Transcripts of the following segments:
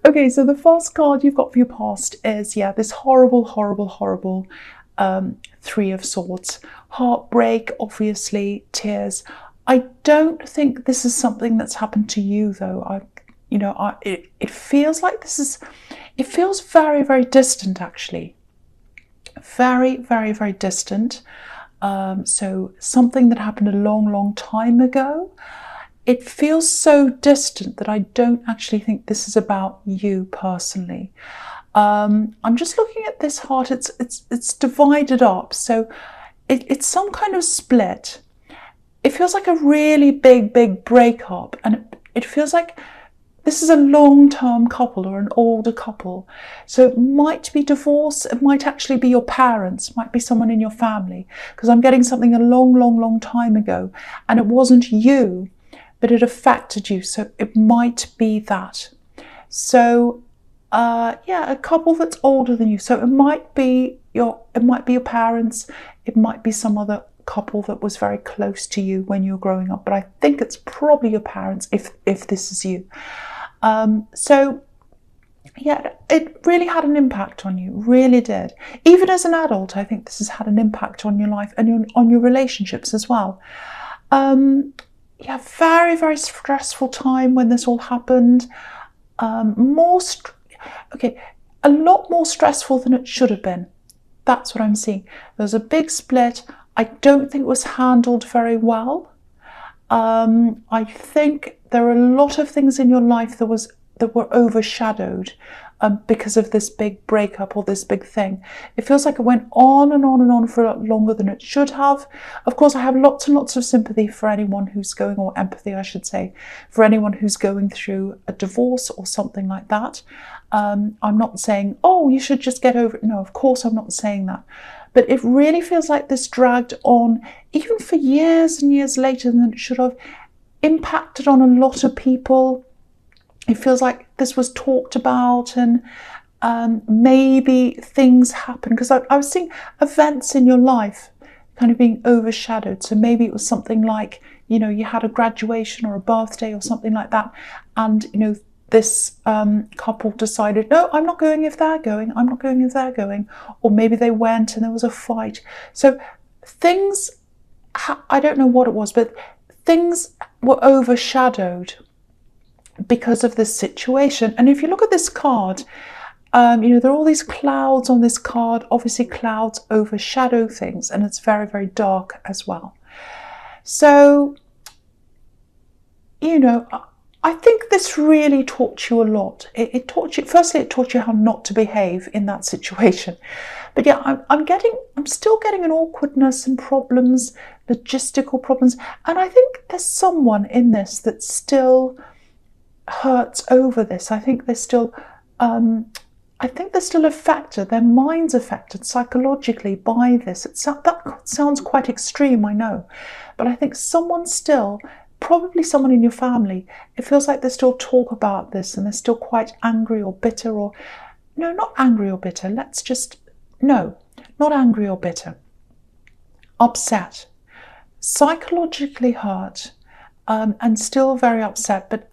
Okay, so the first card you've got for your past is, yeah, this horrible, horrible, horrible Three of Swords. Heartbreak, obviously, tears. I don't think this is something that's happened to you, though. It feels like it feels very, very distant, actually. Very, very, very distant. So something that happened a long, long time ago. It feels so distant that I don't actually think this is about you personally. I'm just looking at this heart. It's divided up, so it's some kind of split. It feels like a really big, big breakup, and it feels like this is a long-term couple or an older couple. So it might be divorce. It might actually be your parents. It might be someone in your family, because I'm getting something a long, long, long time ago, and it wasn't you, but it affected you, so it might be that. So, yeah, a couple that's older than you. So it might be your parents. It might be some other couple that was very close to you when you were growing up. But I think it's probably your parents if this is you. So, yeah, it really had an impact on you. Really did. Even as an adult, I think this has had an impact on your life and on your relationships as well. Yeah, very, very stressful time when this all happened. A lot more stressful than it should have been. That's what I'm seeing. There was a big split. I don't think it was handled very well. I think there are a lot of things in your life that were overshadowed because of this big breakup or this big thing. It feels like it went on and on and on for a lot longer than it should have. Of course, I have lots and lots of sympathy for anyone who's going, or empathy, I should say, for anyone who's going through a divorce or something like that. I'm not saying, oh, you should just get over it. No, of course I'm not saying that. But it really feels like this dragged on, even for years and years later than it should have, impacted on a lot of people. It feels like this was talked about, and maybe things happen, because I was seeing events in your life kind of being overshadowed. So maybe it was something like, you had a graduation or a birthday or something like that, and this couple decided, no, I'm not going if they're going, I'm not going if they're going. Or maybe they went and there was a fight. So things, I don't know what it was, but things were overshadowed because of this situation. And if you look at this card, there are all these clouds on this card. Obviously clouds overshadow things, and it's very, very dark as well. So, I think this really taught you a lot. It taught you, firstly, it taught you how not to behave in that situation. But yeah, I'm still getting an awkwardness and problems, logistical problems. And I think there's someone in this that still hurts over this. I think they're still affected. Their mind's affected psychologically by this. That sounds quite extreme, I know, but I think someone still, probably someone in your family, it feels like they still talk about this and they're still quite angry or bitter, or no, not angry or bitter. Not angry or bitter. Upset, psychologically hurt, and still very upset, but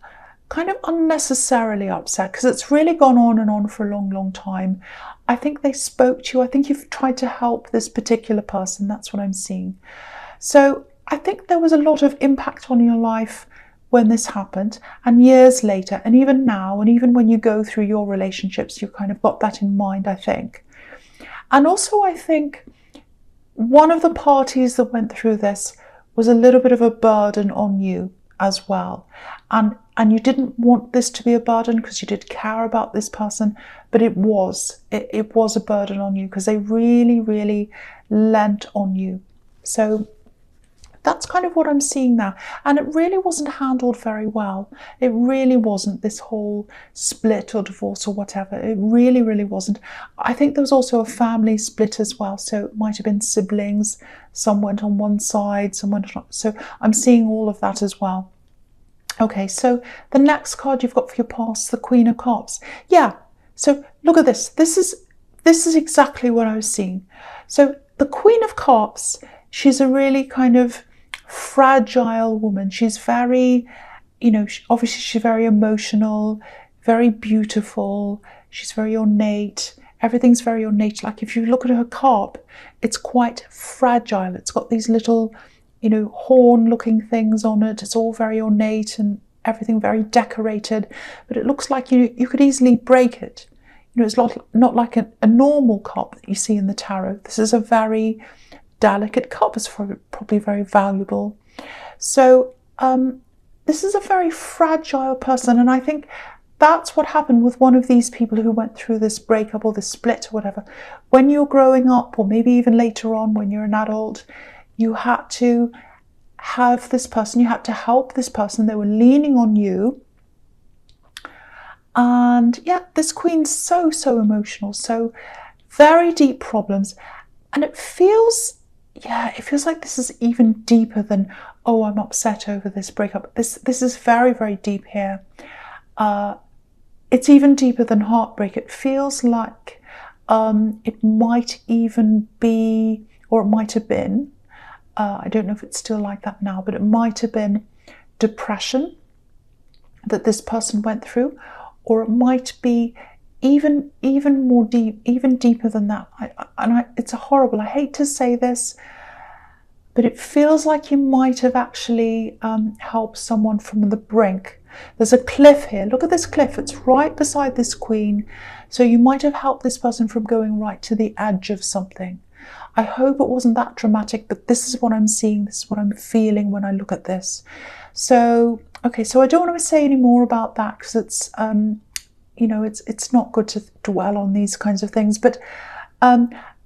kind of unnecessarily upset, because it's really gone on and on for a long, long time. I think they spoke to you. I think you've tried to help this particular person. That's what I'm seeing. So I think there was a lot of impact on your life when this happened, and years later, and even now, and even when you go through your relationships, you've kind of got that in mind, I think. And also, I think one of the parties that went through this was a little bit of a burden on you as well. And you didn't want this to be a burden because you did care about this person, but it was a burden on you because they really, really lent on you. So that's kind of what I'm seeing now. And it really wasn't handled very well. It really wasn't, this whole split or divorce or whatever. It really, really wasn't. I think there was also a family split as well. So it might have been siblings. Some went on one side, some went on. So I'm seeing all of that as well. Okay, so the next card you've got for your past, the Queen of Cups. Yeah, so look at this. This is exactly what I was seeing. So the Queen of Cups, she's a really kind of fragile woman. She's very, obviously she's very emotional, very beautiful. She's very ornate. Everything's very ornate. Like if you look at her carp, it's quite fragile. It's got these little, horn-looking things on it. It's all very ornate and everything very decorated. But it looks like you could easily break it. It's not like a normal carp that you see in the tarot. This is a very delicate carp. It's probably very valuable. So this is a very fragile person, and I think that's what happened with one of these people who went through this breakup or this split or whatever. When you're growing up, or maybe even later on when you're an adult, you had to have this person, you had to help this person. They were leaning on you. And yeah, this queen's so emotional, so very deep problems. And it feels like this is even deeper than, oh, I'm upset over this breakup. This is very, very deep here. It's even deeper than heartbreak. It feels like it might even be, or it might have been, I don't know if it's still like that now, but it might have been depression that this person went through, or it might be even more deep, even deeper than that. It's horrible. I hate to say this, but it feels like you might have actually helped someone from the brink. There's a cliff here. Look at this cliff. It's right beside this queen. So you might have helped this person from going right to the edge of something. I hope it wasn't that dramatic, but this is what I'm seeing. This is what I'm feeling when I look at this. So, okay, so I don't want to say any more about that because it's, it's not good to dwell on these kinds of things. But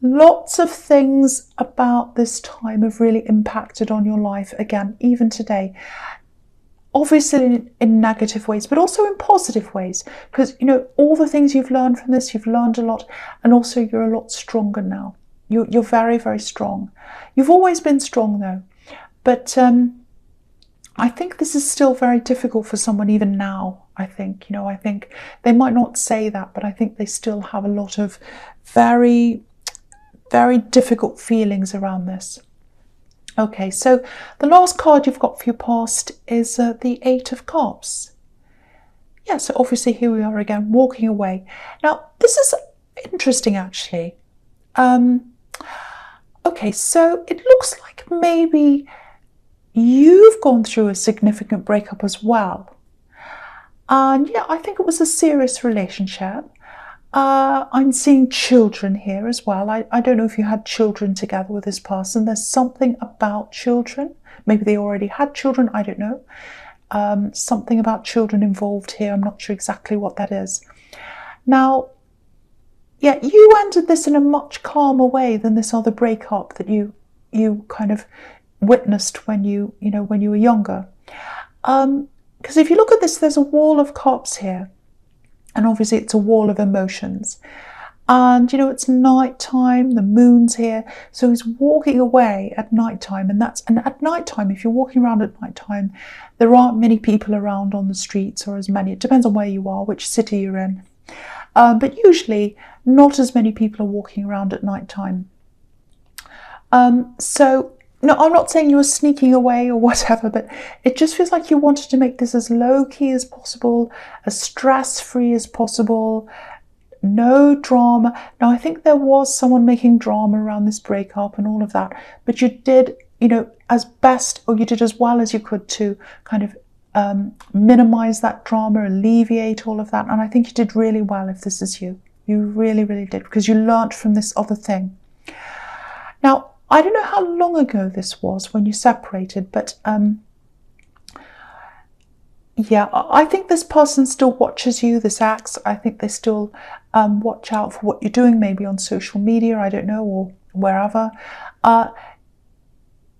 lots of things about this time have really impacted on your life, again, even today. Obviously in negative ways, but also in positive ways, because all the things you've learned from this, you've learned a lot, and also you're a lot stronger now. You're very, very strong. You've always been strong though, but I think this is still very difficult for someone even now. I think they might not say that, but I think they still have a lot of very, very difficult feelings around this. Okay, so the last card you've got for your past is the Eight of Cups. Yeah, so obviously here we are again, walking away. Now, this is interesting actually. Okay, so it looks like maybe you've gone through a significant breakup as well. And yeah, I think it was a serious relationship. I'm seeing children here as well. I don't know if you had children together with this person. There's something about children. Maybe they already had children. I don't know. Something about children involved here. I'm not sure exactly what that is. Now, yeah, you ended this in a much calmer way than this other breakup that you kind of witnessed when you were younger. Because if you look at this, there's a wall of cups here. And obviously it's a wall of emotions. And, it's nighttime, the moon's here. So he's walking away at nighttime. And at nighttime, if you're walking around at nighttime, there aren't many people around on the streets, or as many. It depends on where you are, which city you're in. But usually not as many people are walking around at nighttime. So, no, I'm not saying you were sneaking away or whatever, but it just feels like you wanted to make this as low-key as possible, as stress-free as possible, no drama. Now, I think there was someone making drama around this breakup and all of that, but you did, as best, or you did as well as you could to kind of minimize that drama, alleviate all of that. And I think you did really well if this is you. You really, really did, because you learnt from this other thing. Now, I don't know how long ago this was when you separated, but yeah, I think this person still watches you, this ex. I think they still watch out for what you're doing, maybe on social media, I don't know, or wherever.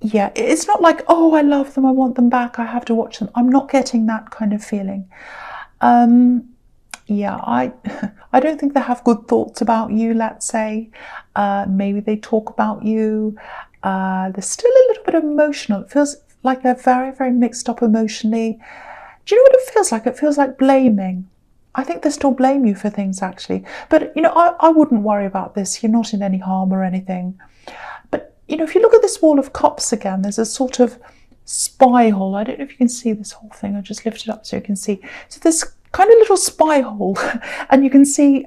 Yeah, it's not like, oh, I love them, I want them back, I have to watch them. I'm not getting that kind of feeling. Yeah, I don't think they have good thoughts about you, let's say. Maybe they talk about you. They're still a little bit emotional. It feels like they're very, very mixed up emotionally. Do you know what it feels like? It feels like blaming. I think they still blame you for things, actually. But, I wouldn't worry about this. You're not in any harm or anything. But, if you look at this wall of cups again, there's a sort of spiral. I don't know if you can see this whole thing. I'll just lift it up so you can see. So this kind of little spy hole, and you can see,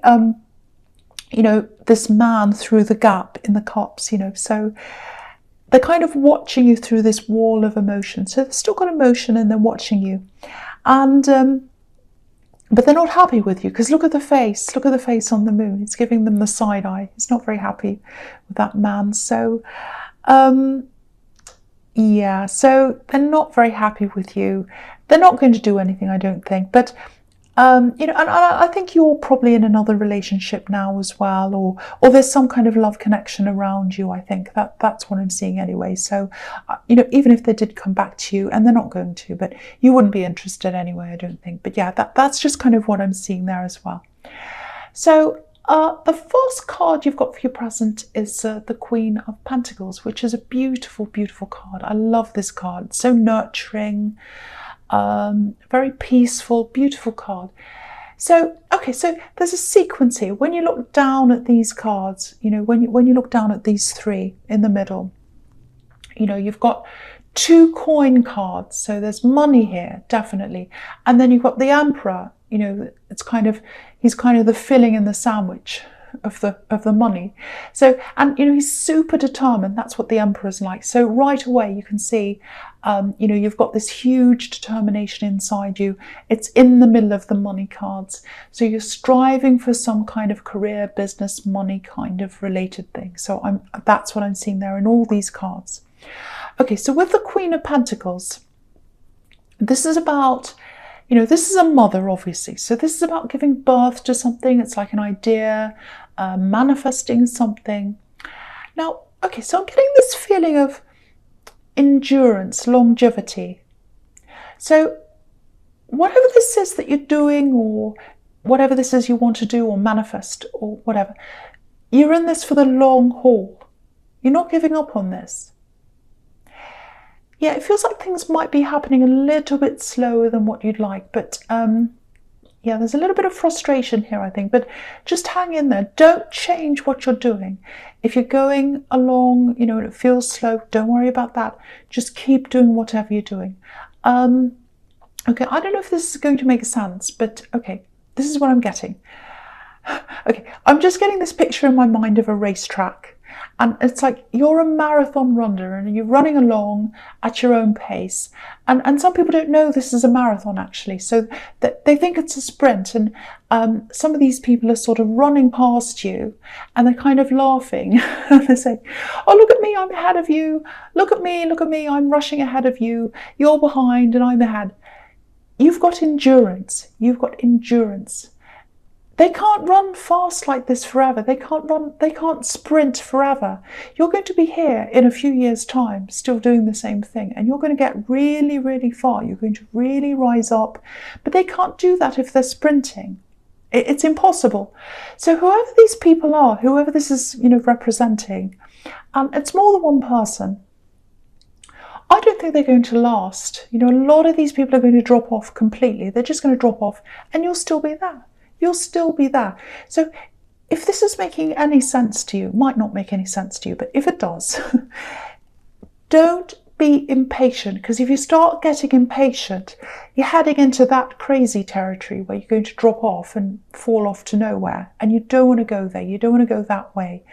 this man through the gap in the cups, so they're kind of watching you through this wall of emotion. So they've still got emotion and they're watching you. And but they're not happy with you, because look at the face on the moon. It's giving them the side eye. It's not very happy with that man. So so they're not very happy with you. They're not going to do anything, I don't think. But and I think you're probably in another relationship now as well, or there's some kind of love connection around you. I think that's what I'm seeing anyway. So, even if they did come back to you, and they're not going to, but you wouldn't be interested anyway, I don't think. But yeah, that's just kind of what I'm seeing there as well. So the first card you've got for your present is the Queen of Pentacles, which is a beautiful, beautiful card. I love this card. It's so nurturing. Very peaceful, beautiful card. So there's a sequence here. When you look down at these cards, when you look down at these three in the middle, you've got 2 coin cards. So there's money here, definitely. And then you've got the Emperor, he's kind of the filling in the sandwich of the money. So, and he's super determined. That's what the Emperor's like. So right away you can see you've got this huge determination inside you. It's in the middle of the money cards. So you're striving for some kind of career, business, money kind of related thing. So that's what I'm seeing there in all these cards. Okay, so with the Queen of Pentacles, this is about, this is a mother, obviously. So this is about giving birth to something. It's like an idea, manifesting something. Now, okay, so I'm getting this feeling of endurance, longevity. So whatever this is that you're doing, or whatever this is you want to do or manifest or whatever, you're in this for the long haul. You're not giving up on this. Yeah, it feels like things might be happening a little bit slower than what you'd like, but there's a little bit of frustration here, I think, but just hang in there. Don't change what you're doing. If you're going along, and it feels slow, don't worry about that. Just keep doing whatever you're doing. Okay, I don't know if this is going to make sense, but okay, this is what I'm getting. Okay, I'm just getting this picture in my mind of a racetrack. And it's like you're a marathon runner and you're running along at your own pace. And some people don't know this is a marathon, actually. So they think it's a sprint. And some of these people are sort of running past you and they're kind of laughing. And they say, oh, look at me, I'm ahead of you. Look at me, I'm rushing ahead of you. You're behind and I'm ahead. You've got endurance. They can't run fast like this forever. They can't sprint forever. You're going to be here in a few years' time, still doing the same thing, and you're going to get really, really far. You're going to really rise up, but they can't do that if they're sprinting. It's impossible. So whoever these people are, whoever this is, representing, it's more than one person. I don't think they're going to last. A lot of these people are going to drop off completely. They're just going to drop off, and you'll still be there. You'll still be there. So if this is making any sense to you, it might not make any sense to you, but if it does, don't be impatient, because if you start getting impatient, you're heading into that crazy territory where you're going to drop off and fall off to nowhere. And you don't want to go there. You don't want to go that way.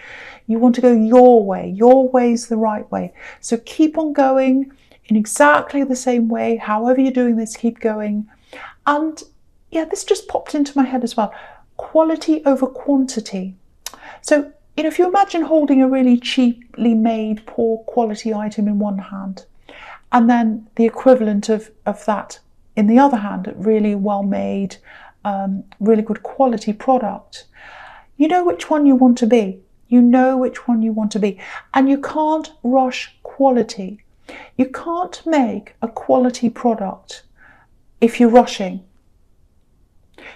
You want to go your way. Your way's the right way. So keep on going in exactly the same way. However you're doing this, keep going. And yeah, this just popped into my head as well. Quality over quantity. So, if you imagine holding a really cheaply made, poor quality item in one hand, and then the equivalent of that in the other hand, a really well made, really good quality product, you know which one you want to be. And you can't rush quality. You can't make a quality product if you're rushing.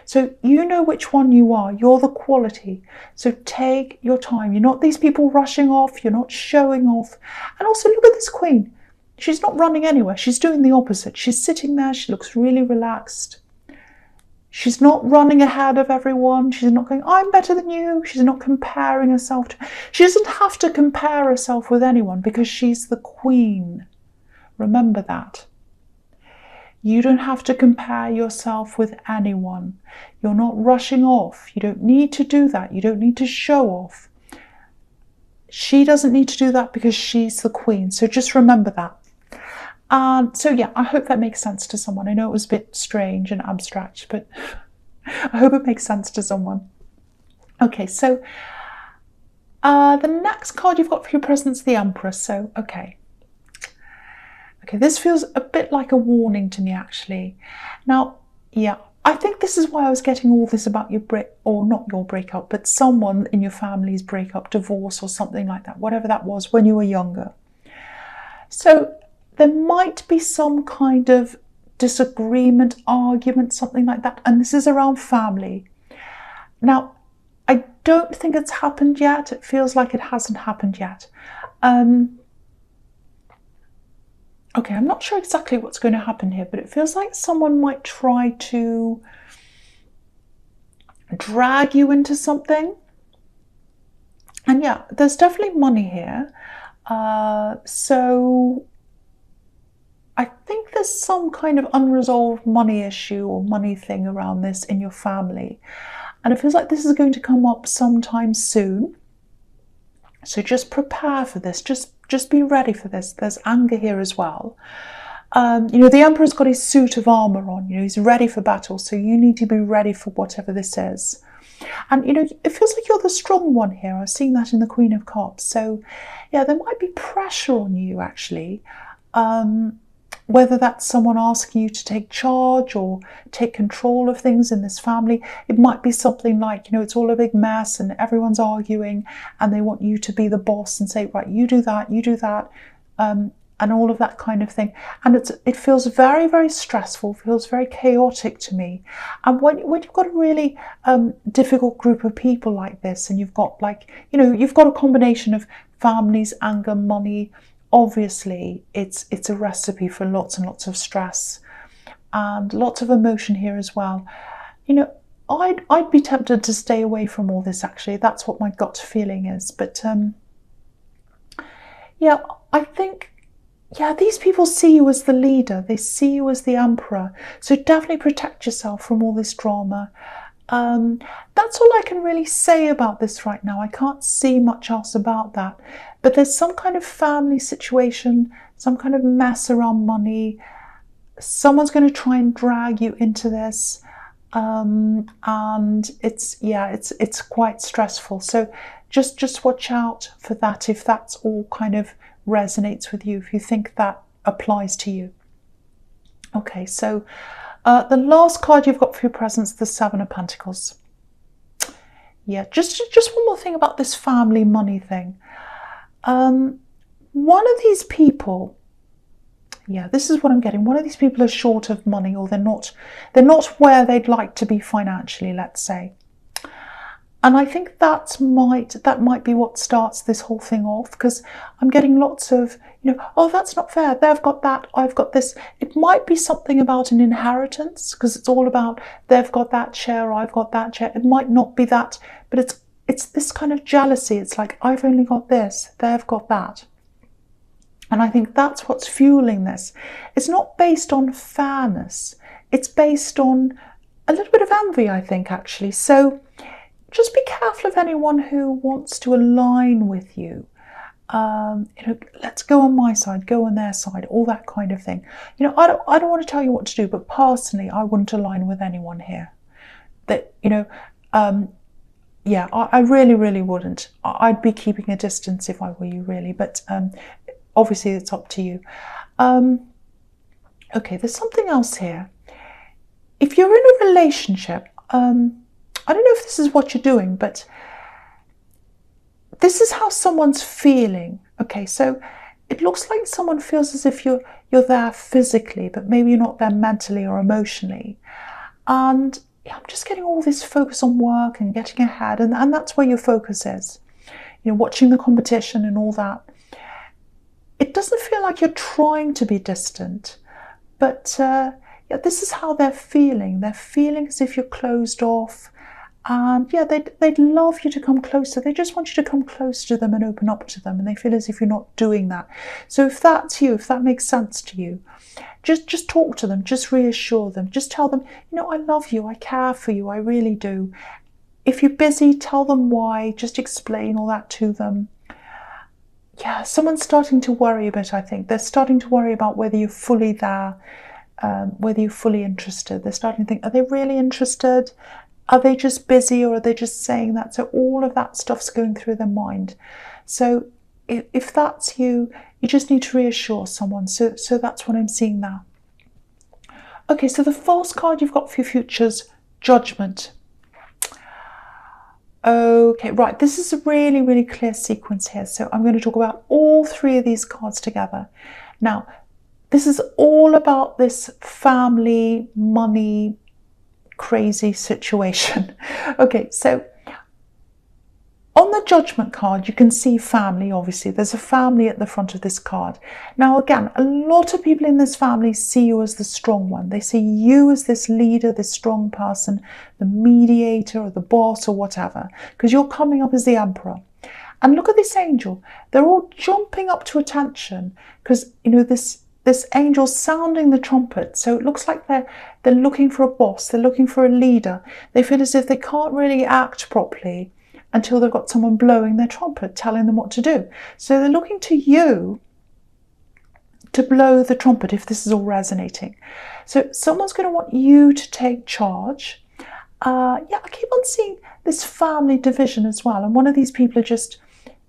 So you know which one you are. You're the quality. So take your time. You're not these people rushing off. You're not showing off. And also look at this queen. She's not running anywhere. She's doing the opposite. She's sitting there. She looks really relaxed. She's not running ahead of everyone. She's not going, I'm better than you. She's not comparing herself to... She doesn't have to compare herself with anyone because she's the queen. Remember that. You don't have to compare yourself with anyone. You're not rushing off. You don't need to do that. You don't need to show off. She doesn't need to do that because she's the queen. So just remember that. So yeah, I hope that makes sense to someone. I know it was a bit strange and abstract, but I hope it makes sense to someone. Okay, so the next card you've got for your presence, the Empress. So, okay, this feels a bit like a warning to me, actually. Now, yeah, I think this is why I was getting all this about your not your breakup, but someone in your family's breakup, divorce or something like that, whatever that was when you were younger. So there might be some kind of disagreement, argument, something like that, and this is around family. Now, I don't think it's happened yet. It feels like it hasn't happened yet. Okay, I'm not sure exactly what's going to happen here, but it feels like someone might try to drag you into something. And yeah, there's definitely money here. So I think there's some kind of unresolved money issue or money thing around this in your family. And it feels like this is going to come up sometime soon. So just prepare for this. Just be ready for this. There's anger here as well. The Emperor's got his suit of armour on. He's ready for battle. So you need to be ready for whatever this is. And, it feels like you're the strong one here. I've seen that in the Queen of Cups. So, yeah, there might be pressure on you, actually. Whether that's someone asking you to take charge or take control of things in this family. It might be something like, it's all a big mess and everyone's arguing and they want you to be the boss and say, right, you do that, and all of that kind of thing. And it feels very, very stressful, feels very chaotic to me. And when you've got a really difficult group of people like this, and you've got you've got a combination of families, anger, money, obviously it's a recipe for lots and lots of stress and lots of emotion here as well. I'd be tempted to stay away from all this, actually. That's what my gut feeling is. But yeah, I think, these people see you as the leader. They see you as the Emperor. So definitely protect yourself from all this drama. That's all I can really say about this right now. I can't see much else about that. But there's some kind of family situation, some kind of mess around money. Someone's going to try and drag you into this. And it's quite stressful. So just watch out for that if that's all kind of resonates with you, if you think that applies to you. Okay, so the last card you've got for your presence, the Seven of Pentacles. Yeah, just one more thing about this family money thing. One of these people, this is what I'm getting. One of these people is short of money, or they're not where they'd like to be financially, let's say. And I think that might be what starts this whole thing off, because I'm getting lots of, oh, that's not fair. They've got that, I've got this. It might be something about an inheritance, because it's all about they've got that share, I've got that share. It might not be that, but it's this kind of jealousy. It's like, I've only got this, they've got that. And I think that's what's fueling this. It's not based on fairness. It's based on a little bit of envy, I think, actually. So just be careful of anyone who wants to align with you. Let's go on my side, go on their side, all that kind of thing. I don't want to tell you what to do, but personally, I wouldn't align with anyone here. I really, really wouldn't. I'd be keeping a distance if I were you, really. But obviously, it's up to you. Okay, there's something else here. If you're in a relationship, I don't know if this is what you're doing, but this is how someone's feeling. Okay, so it looks like someone feels as if you're there physically, but maybe you're not there mentally or emotionally. And I'm just getting all this focus on work and getting ahead, and that's where your focus is. Watching the competition and all that. It doesn't feel like you're trying to be distant, but this is how they're feeling. They're feeling as if you're closed off, And yeah, they'd love you to come closer. They just want you to come close to them and open up to them. And they feel as if you're not doing that. So if that's you, if that makes sense to you, just talk to them, just reassure them, just tell them, I love you, I care for you, I really do. If you're busy, tell them why, just explain all that to them. Yeah, someone's starting to worry a bit, I think. They're starting to worry about whether you're fully there, whether you're fully interested. They're starting to think, are they really interested? Are they just busy, or are they just saying that? So all of that stuff's going through their mind. So if that's you, you just need to reassure someone. So that's what I'm seeing now. Okay, so the false card you've got for your future's Judgment. Okay, right, this is a really, really clear sequence here. So I'm going to talk about all three of these cards together. Now, this is all about this family, money, crazy situation. Okay, so on the Judgment card, you can see family, obviously. There's a family at the front of this card. Now, again, a lot of people in this family see you as the strong one. They see you as this leader, this strong person, the mediator or the boss or whatever, because you're coming up as the Emperor. And look at this angel. They're all jumping up to attention because, this angel's sounding the trumpet. So it looks like they're looking for a boss. They're looking for a leader. They feel as if they can't really act properly until they've got someone blowing their trumpet, telling them what to do. So they're looking to you to blow the trumpet, if this is all resonating. So someone's going to want you to take charge. I keep on seeing this family division as well. And one of these people are just,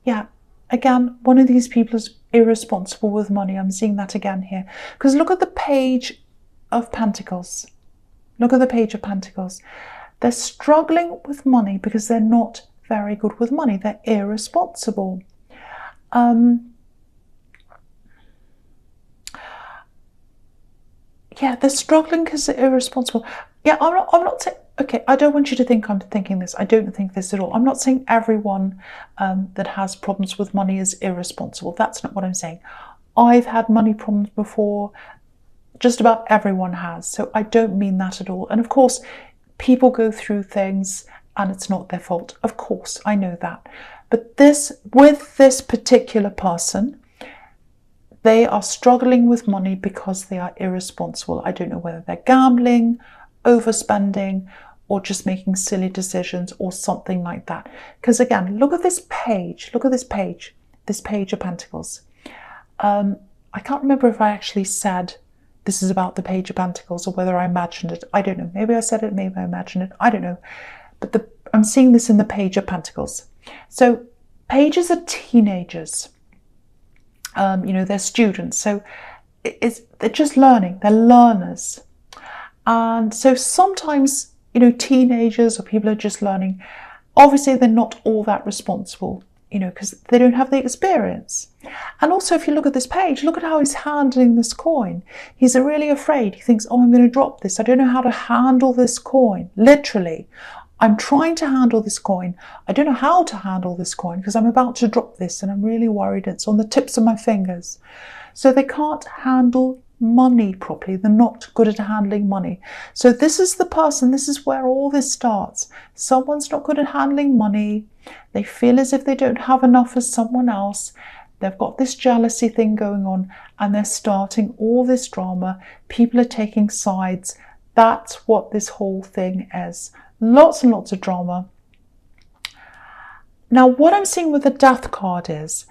one of these people is irresponsible with money. I'm seeing that again here. Because look at the Page of Pentacles. Look at the Page of Pentacles. They're struggling with money because they're not very good with money. They're irresponsible. They're struggling because they're irresponsible. I'm not saying, okay, I don't want you to think I'm thinking this. I don't think this at all. I'm not saying everyone that has problems with money is irresponsible. That's not what I'm saying. I've had money problems before. Just about everyone has. So I don't mean that at all. And of course, people go through things and it's not their fault. Of course, I know that. But with this particular person, they are struggling with money because they are irresponsible. I don't know whether they're gambling, overspending, or just making silly decisions or something like that. Because again, look at this page. Look at this Page of Pentacles. I can't remember if I actually said this is about the Page of Pentacles or whether I imagined it. I don't know. Maybe I said it, maybe I imagined it. I don't know. But I'm seeing this in the Page of Pentacles. So pages are teenagers. They're students. So they're just learning. They're learners. And so sometimes, teenagers or people are just learning. Obviously, they're not all that responsible, because they don't have the experience. And also, if you look at this page, look at how he's handling this coin. He's really afraid. He thinks, oh, I'm going to drop this. I don't know how to handle this coin. Literally, I'm trying to handle this coin. I don't know how to handle this coin because I'm about to drop this and I'm really worried. It's on the tips of my fingers. So they can't handle money properly. They're not good at handling money. So this is the person, this is where all this starts. Someone's not good at handling money. They feel as if they don't have enough as someone else. They've got this jealousy thing going on and they're starting all this drama. People are taking sides. That's what this whole thing is. Lots and lots of drama. Now, what I'm seeing with the Death card is,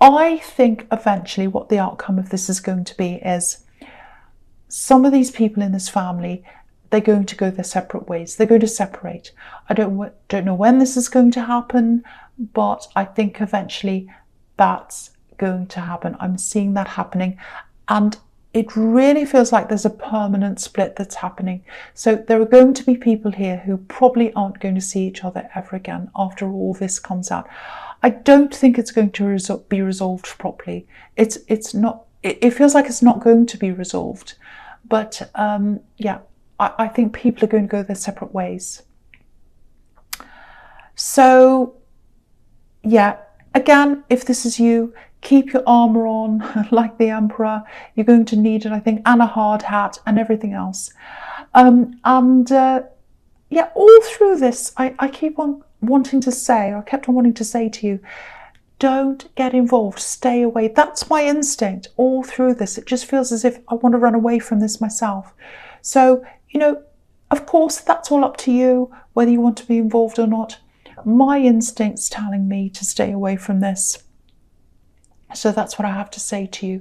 I think eventually what the outcome of this is going to be is some of these people in this family, they're going to go their separate ways. They're going to separate. I don't know when this is going to happen, but I think eventually that's going to happen. I'm seeing that happening. And it really feels like there's a permanent split that's happening. So there are going to be people here who probably aren't going to see each other ever again after all this comes out. I don't think it's going to be resolved properly. It's not. It feels like it's not going to be resolved. But I think people are going to go their separate ways. So again, if this is you, keep your armor on like the Emperor. You're going to need it, I think, and a hard hat and everything else. yeah, all through this, I keep on wanting to say, or I kept on wanting to say to you, don't get involved, stay away. That's my instinct all through this. It just feels as if I want to run away from this myself. So, of course, that's all up to you, whether you want to be involved or not. My instinct's telling me to stay away from this. So that's what I have to say to you.